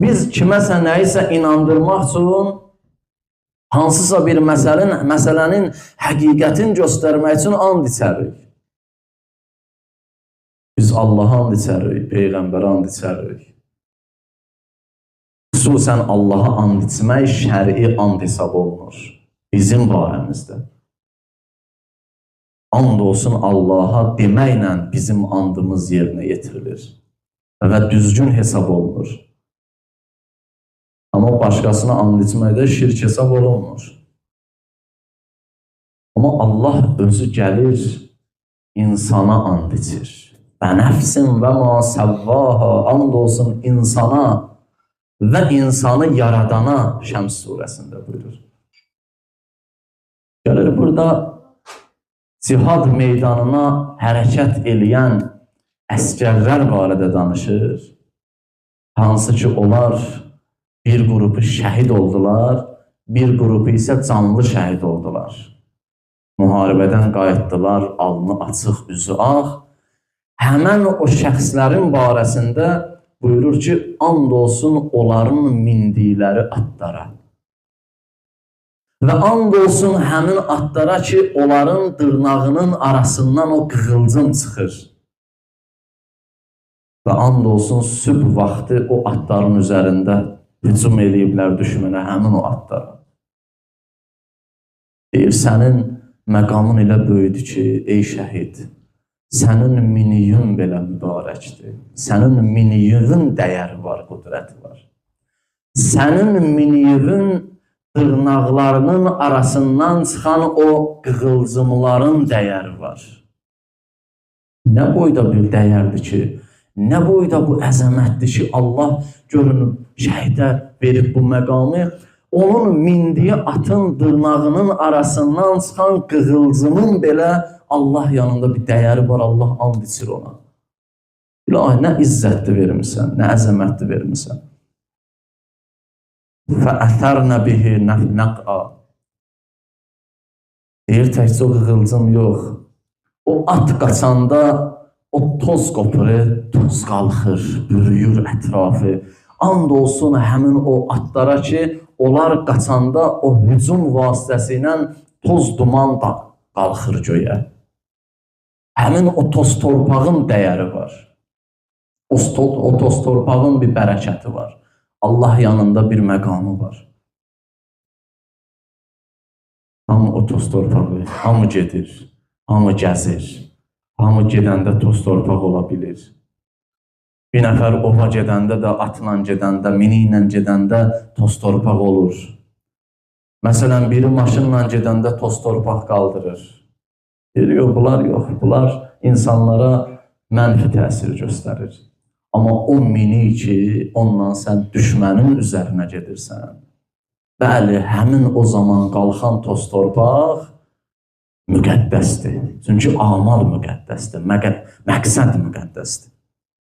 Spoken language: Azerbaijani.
Biz kiməsə nəyisə inandırmaq üçün hansısa bir məsələnin həqiqətini göstərmək üçün and içərik. Biz Allaha and içərik, Peyğəmbərə and içərik. Xüsusən Allaha and içmək şəri and hesab olunur bizim barəmizdə. And olsun Allaha deməklə bizim andımız yerinə yetirilir və düzgün hesab olunur. Amma başqasına and içməkdə şirk hesab olunmur. Amma Allah özü gəlir, insana and içir. Və nəfsin və ma səvvaha, and olsun insana və insanı yaradana Şəms surəsində buyurur. Gəlir burada cihad meydanına hərəkət eləyən əskərlər barədə danışır. Hansı ki, onlar bir qrupu şəhid oldular, bir qrupu isə canlı şəhid oldular. Müharibədən qayıtdılar, alnı açıq, üzü ağ. Həmən o şəxslərin barəsində buyurur ki, and olsun onların mindikləri atlara. Və and olsun həmin atlara ki, onların dırnağının arasından o qığılcım çıxır. Və and olsun sübh vaxtı o atların üzərində hücum eləyiblər düşmənə, həmin o atlara. Deyir, sənin məqamın elə böyüdü ki, ey şəhid, sənin miniyün belə mübarəkdir. Sənin miniyün dəyəri var, qüdrəti var. Sənin miniyün dırnaqlarının arasından çıxan o qığılcımların dəyəri var. Nə boyda bir dəyərdir ki, nə boyda bu əzəmətdir ki, Allah görünüb şəhidə verib bu məqamı, onun mindiyi atın dırnağının arasından çıxan qığılcımın belə Allah yanında bir dəyəri var, Allah and içir ona. İlahi, nə izzətli vermirsən, nə əzəmətli vermirsən. فَأَثَرْنَ بِهِ نَقْعَ Deyir, təkcə o qığılcım yox. O at qaçanda o toz qopur, toz qalxır, bürüyür ətrafı. And olsun həmin o atlara ki, onlar qaçanda o hücum vasitəsi ilə toz duman da qalxır göyə. Həmin o toz torpağın dəyəri var. O toz torpağın bir bərəkəti var. Allah yanında bir məqamı var. Hamı o toz torpağı, hamı gedir, hamı gəzir. Hamı gedəndə toz torpaq ola bilir. Bir nəfər ova gedəndə də, atla gedəndə, mini ilə gedəndə toz torpaq olur. Məsələn, biri maşınla gedəndə toz torpaq qaldırır. Deyir, yox, bunlar yox. Bunlar insanlara mənfi təsir göstərir. Amma o mini ki, ondan sən düşmənin üzərinə gedirsən. Bəli, həmin o zaman qalxan toz torpaq müqəddəsdir. Çünki amal müqəddəsdir, məqsəd müqəddəsdir.